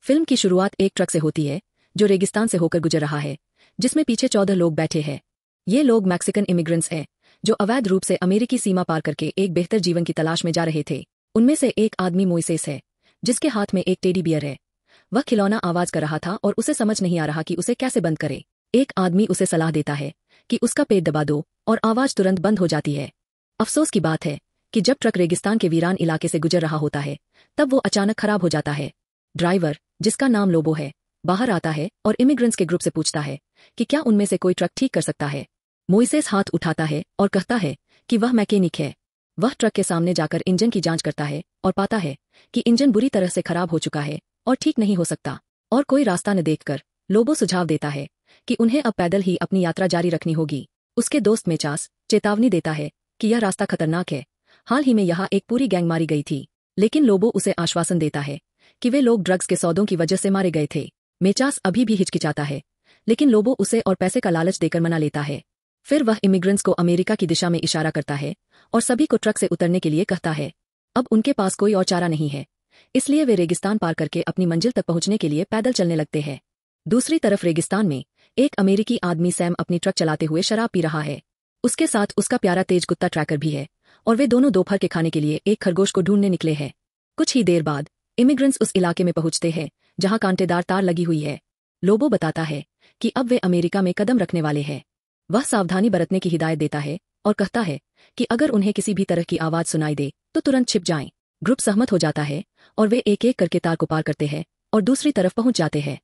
Film की शुरुआत एक ट्रक से होती है जो रेगिस्तान से होकर गुजर रहा है, जिसमें पीछे 14 लोग बैठे हैं। ये लोग मैक्सिकन इमिग्रेंट्स हैं जो अवैध रूप से अमेरिकी सीमा पार करके एक बेहतर जीवन की तलाश में जा रहे थे। उनमें से एक आदमी मोइसेस है, जिसके हाथ में एक टेडी बियर है। वह खिलौना आवाज कर रहा था और उसे समझ नहीं आ रहा कि उसे कैसे बंद करे। एक आदमी उसे सलाह देता है कि उसका पेट दबा दो और आवाज तुरंत बंद हो जाती है। अफसोस की बात है कि जब ट्रक रेगिस्तान के वीरान इलाके से गुजर रहा होता है, तब वो अचानक खराब हो जाता है। ड्राइवर, जिसका नाम लोबो है, बाहर आता है और इमिग्रेंट्स के ग्रुप से पूछता है कि क्या उनमें से कोई ट्रक ठीक कर सकता है। मोइसेस हाथ उठाता है और कहता है कि वह मैकेनिक है। वह ट्रक के सामने जाकर इंजन की जांच करता है और पाता है कि इंजन बुरी तरह से खराब हो चुका है और ठीक नहीं हो सकता। और कोई रास्ता न देखकर लोबो सुझाव देता है कि उन्हें अब पैदल ही अपनी यात्रा जारी रखनी होगी। उसके दोस्त मेचास चेतावनी देता है कि यह रास्ता खतरनाक है। हाल ही में यहाँ एक पूरी गैंग मारी गई थी, लेकिन लोबो उसे आश्वासन देता है कि वे लोग ड्रग्स के सौदों की वजह से मारे गए थे। मेचास अभी भी हिचकिचाता है, लेकिन लोबो उसे और पैसे का लालच देकर मना लेता है। फिर वह इमिग्रेंट्स को अमेरिका की दिशा में इशारा करता है और सभी को ट्रक से उतरने के लिए कहता है। अब उनके पास कोई और चारा नहीं है, इसलिए वे रेगिस्तान पार करके अपनी मंजिल तक पहुंचने के लिए पैदल चलने लगते हैं। दूसरी तरफ रेगिस्तान में एक अमेरिकी आदमी सैम अपनी ट्रक चलाते हुए शराब पी रहा है। उसके साथ उसका प्यारा तेज कुत्ता ट्रैकर भी है और वे दोनों दोपहर के खाने के लिए एक खरगोश को ढूंढने निकले हैं। कुछ ही देर बाद इमिग्रेंट्स उस इलाके में पहुंचते हैं जहां कांटेदार तार लगी हुई है। लोबो बताता है कि अब वे अमेरिका में कदम रखने वाले हैं। वह सावधानी बरतने की हिदायत देता है और कहता है कि अगर उन्हें किसी भी तरह की आवाज सुनाई दे तो तुरंत छिप जाएं। ग्रुप सहमत हो जाता है और वे एक एक करके तार को पार करते हैं और दूसरी तरफ पहुंच जाते हैं।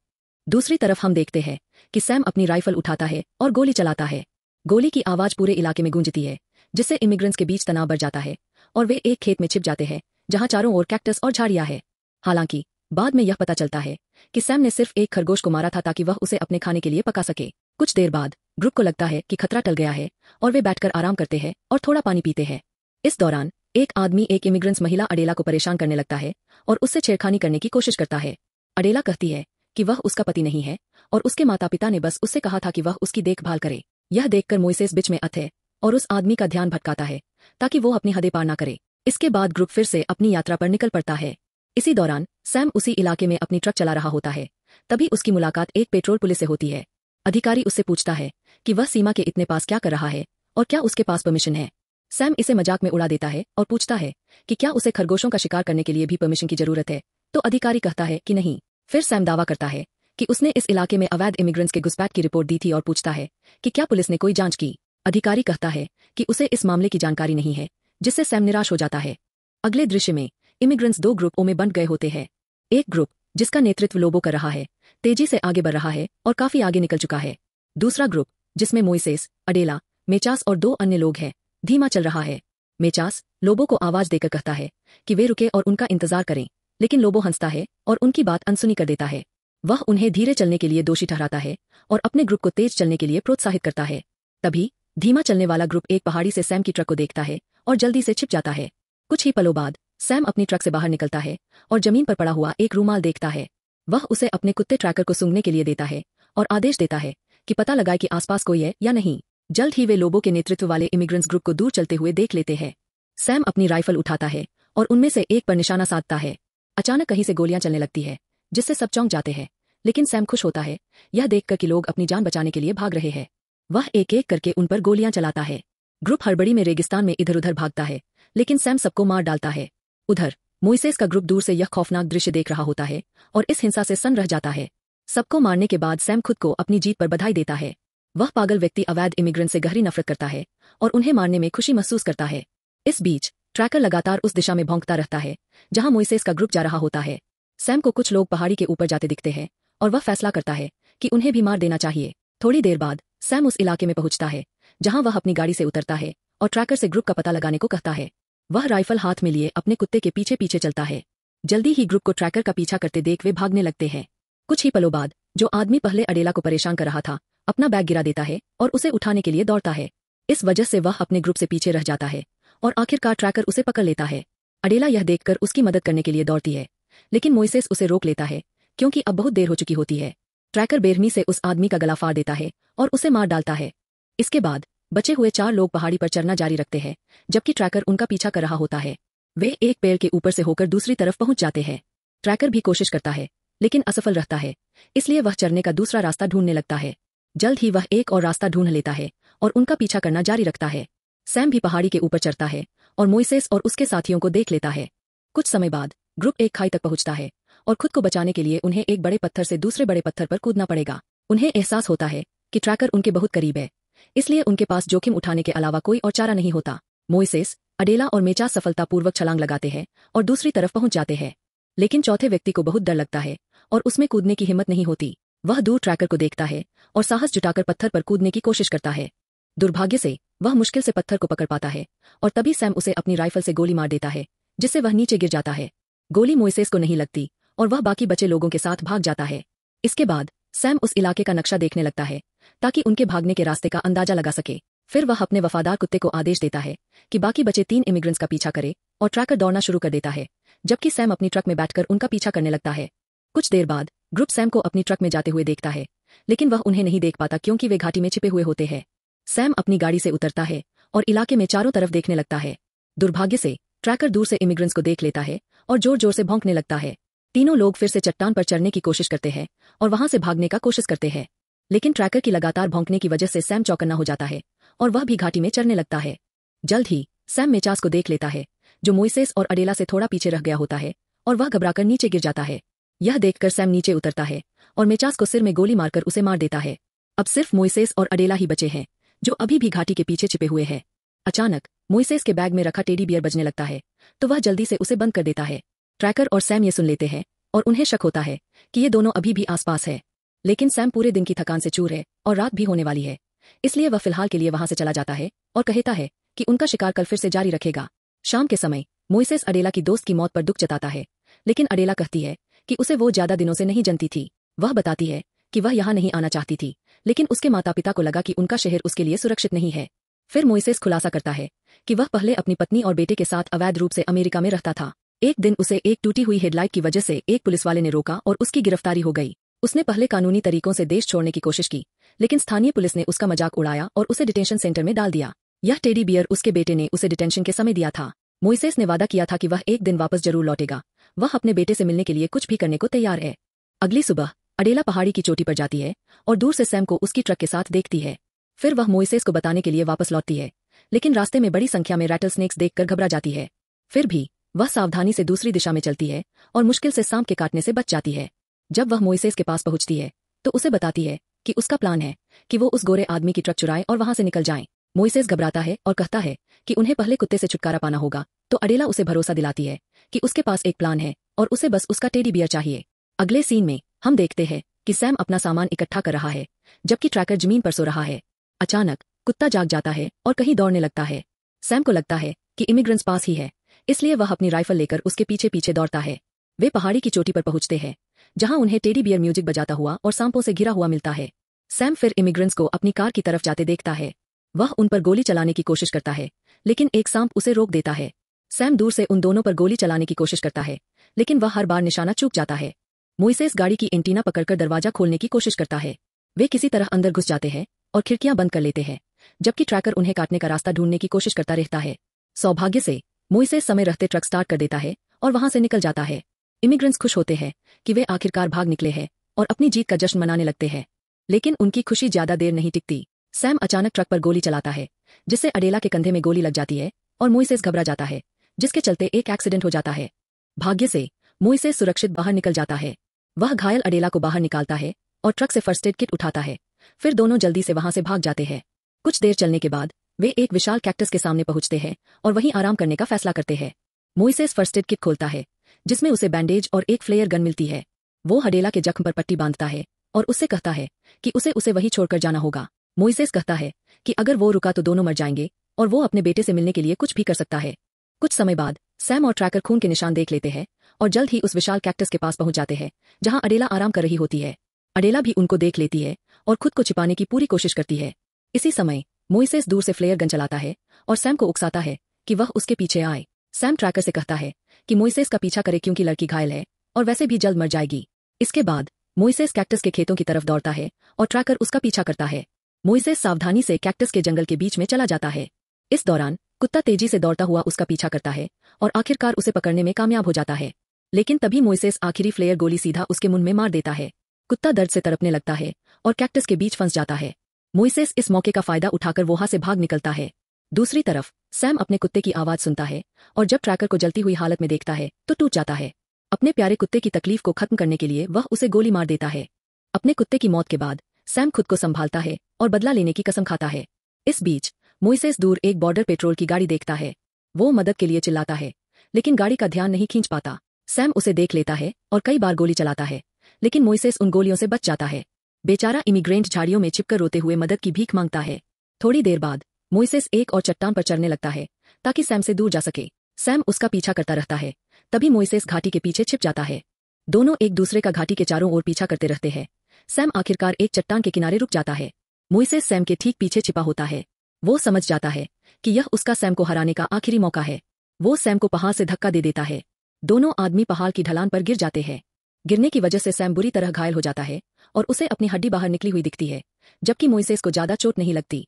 दूसरी तरफ हम देखते हैं कि सैम अपनी राइफल उठाता है और गोली चलाता है। गोली की आवाज पूरे इलाके में गूंजती है, जिससे इमिग्रेंट्स के बीच तनाव बढ़ जाता है और वे एक खेत में छिप जाते हैं जहां चारों ओर कैक्टस और झाड़ियां है। हालांकि बाद में यह पता चलता है कि सैम ने सिर्फ एक खरगोश को मारा था ताकि वह उसे अपने खाने के लिए पका सके। कुछ देर बाद ग्रुप को लगता है कि खतरा टल गया है और वे बैठकर आराम करते हैं और थोड़ा पानी पीते हैं। इस दौरान एक आदमी एक इमिग्रेंट्स महिला अडेला को परेशान करने लगता है और उससे छेड़खानी करने की कोशिश करता है। अडेला कहती है कि वह उसका पति नहीं है और उसके माता पिता ने बस उससे कहा था कि वह उसकी देखभाल करे। यह देखकर मोइसेस बीच में आते और उस आदमी का ध्यान भटकाता है ताकि वो अपनी हदें पार न करे। इसके बाद ग्रुप फिर से अपनी यात्रा पर निकल पड़ता है। इसी दौरान सैम उसी इलाके में अपनी ट्रक चला रहा होता है। तभी उसकी मुलाकात एक पेट्रोल पुलिस से होती है। अधिकारी उससे पूछता है कि वह सीमा के इतने पास क्या कर रहा है और क्या उसके पास परमिशन है। सैम इसे मजाक में उड़ा देता है और पूछता है कि क्या उसे खरगोशों का शिकार करने के लिए भी परमिशन की जरूरत है, तो अधिकारी कहता है कि नहीं। फिर सैम दावा करता है कि उसने इस इलाके में अवैध इमिग्रेंट्स के घुसपैठ की रिपोर्ट दी थी और पूछता है कि क्या पुलिस ने कोई जांच की। अधिकारी कहता है कि उसे इस मामले की जानकारी नहीं है, जिससे सैम निराश हो जाता है। अगले दृश्य में इमिग्रेंट्स दो ग्रुपों में बंट गए होते हैं। एक ग्रुप, जिसका नेतृत्व लोबो कर रहा है, तेजी से आगे बढ़ रहा है और काफी आगे निकल चुका है। दूसरा ग्रुप, जिसमें मोइसेस, अडेला, मेचास और 2 अन्य लोग हैं, धीमा चल रहा है। मेचास लोबो को आवाज देकर कहता है कि वे रुके और उनका इंतजार करें, लेकिन लोबो हंसता है और उनकी बात अनसुनी कर देता है। वह उन्हें धीरे चलने के लिए दोषी ठहराता है और अपने ग्रुप को तेज चलने के लिए प्रोत्साहित करता है। तभी धीमा चलने वाला ग्रुप एक पहाड़ी से सैम की ट्रक को देखता है और जल्दी से छिप जाता है। कुछ ही पलों बाद सैम अपनी ट्रक से बाहर निकलता है और जमीन पर पड़ा हुआ एक रूमाल देखता है। वह उसे अपने कुत्ते ट्रैकर को सूंघने के लिए देता है और आदेश देता है कि पता लगाए कि आसपास कोई है या नहीं। जल्द ही वे लोबो के नेतृत्व वाले इमिग्रेंट्स ग्रुप को दूर चलते हुए देख लेते हैं। सैम अपनी राइफल उठाता है और उनमें से एक पर निशाना साधता है। अचानक कहीं से गोलियां चलने लगती है, जिससे सब चौंक जाते हैं, लेकिन सैम खुश होता है यह देखकर कि लोग अपनी जान बचाने के लिए भाग रहे हैं। वह एक एक करके उन पर गोलियां चलाता है। ग्रुप हड़बड़ी में रेगिस्तान में इधर उधर भागता है, लेकिन सैम सबको मार डालता है। उधर मोइसेस का ग्रुप दूर से यह खौफनाक दृश्य देख रहा होता है और इस हिंसा से सन्न रह जाता है। सबको मारने के बाद सैम खुद को अपनी जीत पर बधाई देता है। वह पागल व्यक्ति अवैध इमिग्रेंट से गहरी नफरत करता है और उन्हें मारने में खुशी महसूस करता है। इस बीच ट्रैकर लगातार उस दिशा में भौंकता रहता है जहां मोइसेस का ग्रुप जा रहा होता है। सैम को कुछ लोग पहाड़ी के ऊपर जाते दिखते हैं और वह फैसला करता है कि उन्हें भी मार देना चाहिए। थोड़ी देर बाद सैम उस इलाके में पहुंचता है जहां वह अपनी गाड़ी से उतरता है और ट्रैकर से ग्रुप का पता लगाने को कहता है। वह राइफल हाथ में लिए अपने कुत्ते के पीछे पीछे चलता है। जल्दी ही ग्रुप को ट्रैकर का पीछा करते देख वे भागने लगते हैं। कुछ ही पलों बाद जो आदमी पहले अडेला को परेशान कर रहा था, अपना बैग गिरा देता है और उसे उठाने के लिए दौड़ता है। इस वजह से वह अपने ग्रुप से पीछे रह जाता है और आखिरकार ट्रैकर उसे पकड़ लेता है। अडेला यह देखकर उसकी मदद करने के लिए दौड़ती है, लेकिन मोइसेस उसे रोक लेता है क्योंकि अब बहुत देर हो चुकी होती है। ट्रैकर बेरहमी से उस आदमी का गला फाड़ देता है और उसे मार डालता है। इसके बाद बचे हुए 4 लोग पहाड़ी पर चढ़ना जारी रखते हैं, जबकि ट्रैकर उनका पीछा कर रहा होता है। वे एक पेड़ के ऊपर से होकर दूसरी तरफ पहुंच जाते हैं। ट्रैकर भी कोशिश करता है, लेकिन असफल रहता है। इसलिए वह चरने का दूसरा रास्ता ढूंढने लगता है। जल्द ही वह एक और रास्ता ढूंढ लेता है और उनका पीछा करना जारी रखता है। सैम भी पहाड़ी के ऊपर चढ़ता है और मोइसेस और उसके साथियों को देख लेता है। कुछ समय बाद ग्रुप एक खाई तक पहुंचता है और खुद को बचाने के लिए उन्हें एक बड़े पत्थर से दूसरे बड़े पत्थर पर कूदना पड़ेगा। उन्हें एहसास होता है कि ट्रैकर उनके बहुत करीब है, इसलिए उनके पास जोखिम उठाने के अलावा कोई और चारा नहीं होता। मोइसेस, अडेला और मेचा सफलतापूर्वक छलांग लगाते हैं और दूसरी तरफ पहुंच जाते हैं। लेकिन चौथे व्यक्ति को बहुत डर लगता है और उसमें कूदने की हिम्मत नहीं होती। वह दूर ट्रैकर को देखता है और साहस जुटाकर पत्थर पर कूदने की कोशिश करता है। दुर्भाग्य से वह मुश्किल से पत्थर को पकड़ पाता है और तभी सैम उसे अपनी राइफल से गोली मार देता है, जिससे वह नीचे गिर जाता है। गोली मोइसेस को नहीं लगती और वह बाकी बचे लोगों के साथ भाग जाता है। इसके बाद सैम उस इलाके का नक्शा देखने लगता है ताकि उनके भागने के रास्ते का अंदाजा लगा सके। फिर वह अपने वफादार कुत्ते को आदेश देता है कि बाकी बचे 3 इमिग्रेंट्स का पीछा करे और ट्रैकर दौड़ना शुरू कर देता है, जबकि सैम अपनी ट्रक में बैठकर उनका पीछा करने लगता है। कुछ देर बाद ग्रुप सैम को अपनी ट्रक में जाते हुए देखता है, लेकिन वह उन्हें नहीं देख पाता क्योंकि वे घाटी में छिपे हुए होते हैं। सैम अपनी गाड़ी से उतरता है और इलाके में चारों तरफ देखने लगता है। दुर्भाग्य से ट्रैकर दूर से इमिग्रेंट्स को देख लेता है और जोर जोर से भौंकने लगता है। तीनों लोग फिर से चट्टान पर चढ़ने की कोशिश करते हैं और वहां से भागने का कोशिश करते हैं, लेकिन ट्रैकर की लगातार भौंकने की वजह से सैम चौकन्ना हो जाता है और वह भी घाटी में चढ़ने लगता है। जल्द ही सैम मेचास को देख लेता है, जो मोइसेस और अडेला से थोड़ा पीछे रह गया होता है, और वह घबराकर नीचे गिर जाता है। यह देखकर सैम नीचे उतरता है और मेचास को सिर में गोली मारकर उसे मार देता है। अब सिर्फ मोइसेस और अडेला ही बचे हैं, जो अभी भी घाटी के पीछे छिपे हुए हैं। अचानक मोइसेस के बैग में रखा टेडी बियर बजने लगता है, तो वह जल्दी से उसे बंद कर देता है। ट्रैकर और सैम ये सुन लेते हैं और उन्हें शक होता है कि ये दोनों अभी भी आसपास है। लेकिन सैम पूरे दिन की थकान से चूर है और रात भी होने वाली है, इसलिए वह फिलहाल के लिए वहां से चला जाता है और कहता है कि उनका शिकार कल फिर से जारी रखेगा। शाम के समय मोइसेस अडेला की दोस्त की मौत पर दुख जताता है, लेकिन अडेला कहती है कि उसे वो ज्यादा दिनों से नहीं जानती थी। वह बताती है कि वह यहाँ नहीं आना चाहती थी, लेकिन उसके माता पिता को लगा कि उनका शहर उसके लिए सुरक्षित नहीं है। फिर मोइसेस खुलासा करता है कि वह पहले अपनी पत्नी और बेटे के साथ अवैध रूप से अमेरिका में रहता था। एक दिन उसे एक टूटी हुई हेडलाइट की वजह से एक पुलिसवाले ने रोका और उसकी गिरफ्तारी हो गई। उसने पहले कानूनी तरीकों से देश छोड़ने की कोशिश की, लेकिन स्थानीय पुलिस ने उसका मजाक उड़ाया और उसे डिटेंशन सेंटर में डाल दिया। यह टेडी बियर उसके बेटे ने उसे डिटेंशन के समय दिया था। मोइसेस ने वादा किया था कि वह एक दिन वापस जरूर लौटेगा। वह अपने बेटे से मिलने के लिए कुछ भी करने को तैयार है। अगली सुबह अडेला पहाड़ी की चोटी पर जाती है और दूर से सैम को उसकी ट्रक के साथ देखती है। फिर वह मोइसेस को बताने के लिए वापस लौटती है, लेकिन रास्ते में बड़ी संख्या में रैटल स्नेक्स देखकर घबरा जाती है। फिर भी वह सावधानी से दूसरी दिशा में चलती है और मुश्किल से सांप के काटने से बच जाती है। जब वह मोइसेस के पास पहुंचती है तो उसे बताती है कि उसका प्लान है कि वो उस गोरे आदमी की ट्रक चुराए और वहां से निकल जाएं। मोइसेस घबराता है और कहता है कि उन्हें पहले कुत्ते से छुटकारा पाना होगा, तो अडेला उसे भरोसा दिलाती है कि उसके पास एक प्लान है और उसे बस उसका टेडी बियर चाहिए। अगले सीन में हम देखते हैं कि सैम अपना सामान इकट्ठा कर रहा है, जबकि ट्रैकर जमीन पर सो रहा है। अचानक कुत्ता जाग जाता है और कहीं दौड़ने लगता है। सैम को लगता है कि इमिग्रेंट्स पास ही है, इसलिए वह अपनी राइफल लेकर उसके पीछे पीछे दौड़ता है। वे पहाड़ी की चोटी पर पहुंचते हैं, जहां उन्हें टेडी बियर म्यूजिक बजाता हुआ और सांपों से घिरा हुआ मिलता है। सैम फिर इमिग्रेंट्स को अपनी कार की तरफ जाते देखता है। वह उन पर गोली चलाने की कोशिश करता है, लेकिन एक सांप उसे रोक देता है। सैम दूर से उन दोनों पर गोली चलाने की कोशिश करता है, लेकिन वह हर बार निशाना चूक जाता है। मोइसेस गाड़ी की एंटीना पकड़कर दरवाजा खोलने की कोशिश करता है। वे किसी तरह अंदर घुस जाते हैं और खिड़कियां बंद कर लेते हैं, जबकि ट्रैकर उन्हें काटने का रास्ता ढूंढने की कोशिश करता रहता है। सौभाग्य से मोइसेस समय रहते ट्रक स्टार्ट कर देता है और वहां से निकल जाता है। इमिग्रेंट्स खुश होते हैं कि वे आखिरकार भाग निकले हैं और अपनी जीत का जश्न मनाने लगते हैं, लेकिन उनकी खुशी ज्यादा देर नहीं टिकती। सैम अचानक ट्रक पर गोली चलाता है, जिससे अडेला के कंधे में गोली लग जाती है और मोइसेस घबरा जाता है, जिसके चलते एक एक्सीडेंट हो जाता है। भाग्य से मोइसेस सुरक्षित बाहर निकल जाता है। वह घायल अडेला को बाहर निकालता है और ट्रक से फर्स्ट एड किट उठाता है। फिर दोनों जल्दी से वहां से भाग जाते हैं। कुछ देर चलने के बाद वे एक विशाल कैक्टस के सामने पहुंचते हैं और वहीं आराम करने का फैसला करते हैं। मोइसेस फर्स्ट एड किट खोलता है, जिसमें उसे बैंडेज और एक फ्लेयर गन मिलती है। वो अडेला के जख्म पर पट्टी बांधता है और उससे कहता है कि उसे वहीं छोड़कर जाना होगा। मोइसेस कहता है कि अगर वो रुका तो दोनों मर जाएंगे और वो अपने बेटे से मिलने के लिए कुछ भी कर सकता है। कुछ समय बाद सैम और ट्रैकर खून के निशान देख लेते हैं और जल्द ही उस विशाल कैक्टस के पास पहुंच जाते हैं, जहां अडेला आराम कर रही होती है। अडेला भी उनको देख लेती है और खुद को छिपाने की पूरी कोशिश करती है। इसी समय मोइसेस दूर से फ्लेयर गन चलाता है और सैम को उकसाता है कि वह उसके पीछे आए। सैम ट्रैकर से कहता है कि मोइसेस का पीछा करे क्योंकि लड़की घायल है और वैसे भी जल्द मर जाएगी। इसके बाद मोइसेस कैक्टस के खेतों की तरफ दौड़ता है और ट्रैकर उसका पीछा करता है। मोइसेस सावधानी से कैक्टस के जंगल के बीच में चला जाता है। इस दौरान कुत्ता तेजी से दौड़ता हुआ उसका पीछा करता है और आखिरकार उसे पकड़ने में कामयाब हो जाता है। लेकिन तभी मोइसेस आखिरी फ्लेयर गोली सीधा उसके मुंह में मार देता है। कुत्ता दर्द से तड़पने लगता है और कैक्टस के बीच फंस जाता है। मोइसेस इस मौके का फायदा उठाकर वहां से भाग निकलता है। दूसरी तरफ सैम अपने कुत्ते की आवाज सुनता है और जब ट्रैकर को जलती हुई हालत में देखता है तो टूट जाता है। अपने प्यारे कुत्ते की तकलीफ को खत्म करने के लिए वह उसे गोली मार देता है। अपने कुत्ते की मौत के बाद सैम खुद को संभालता है और बदला लेने की कसम खाता है। इस बीच मोइसेस दूर एक बॉर्डर पेट्रोल की गाड़ी देखता है। वो मदद के लिए चिल्लाता है, लेकिन गाड़ी का ध्यान नहीं खींच पाता। सैम उसे देख लेता है और कई बार गोली चलाता है, लेकिन मोइसेस उन गोलियों से बच जाता है। बेचारा इमिग्रेंट झाड़ियों में छिपकर रोते हुए मदद की भीख मांगता है। थोड़ी देर बाद मोइसेस एक और चट्टान पर चढ़ने लगता है ताकि सैम से दूर जा सके। सैम उसका पीछा करता रहता है। तभी मोइसेस घाटी के पीछे छिप जाता है। दोनों एक दूसरे का घाटी के चारों ओर पीछा करते रहते हैं। सैम आखिरकार एक चट्टान के किनारे रुक जाता है। मोइसेस सैम के ठीक पीछे छिपा होता है। वो समझ जाता है कि यह उसका सैम को हराने का आखिरी मौका है। वो सैम को पहाड़ से धक्का दे देता है। दोनों आदमी पहाड़ की ढलान पर गिर जाते हैं। गिरने की वजह से सैम बुरी तरह घायल हो जाता है और उसे अपनी हड्डी बाहर निकली हुई दिखती है, जबकि मोइसेस को ज्यादा चोट नहीं लगती।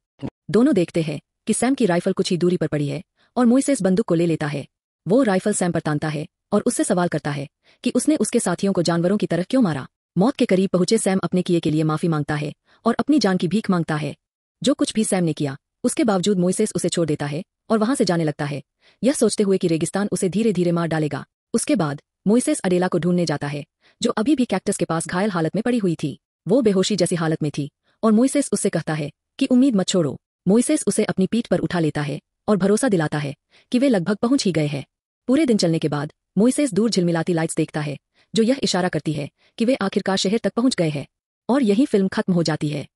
दोनों देखते हैं कि सैम की राइफल कुछ ही दूरी पर पड़ी है और मोइसेस बंदूक को ले लेता है। वो राइफल सैम पर तानता है और उससे सवाल करता है कि उसने उसके साथियों को जानवरों की तरह क्यों मारा। मौत के करीब पहुंचे सैम अपने किए के लिए माफी मांगता है और अपनी जान की भीख मांगता है। जो कुछ भी सैम ने किया उसके बावजूद मोइसेस उसे छोड़ देता है और वहां से जाने लगता है, यह सोचते हुए कि रेगिस्तान उसे धीरे धीरे मार डालेगा। उसके बाद मोइसेस अडेला को ढूंढने जाता है, जो अभी भी कैक्टस के पास घायल हालत में पड़ी हुई थी। वो बेहोशी जैसी हालत में थी और मोइसेस उससे कहता है कि उम्मीद मत छोड़ो। मोइसेस उसे अपनी पीठ पर उठा लेता है और भरोसा दिलाता है कि वे लगभग पहुंच ही गए हैं। पूरे दिन चलने के बाद मोइसेस दूर झिलमिलाती लाइट्स देखता है, जो यह इशारा करती है कि वे आखिरकार शहर तक पहुंच गए हैं। और यही फिल्म खत्म हो जाती है।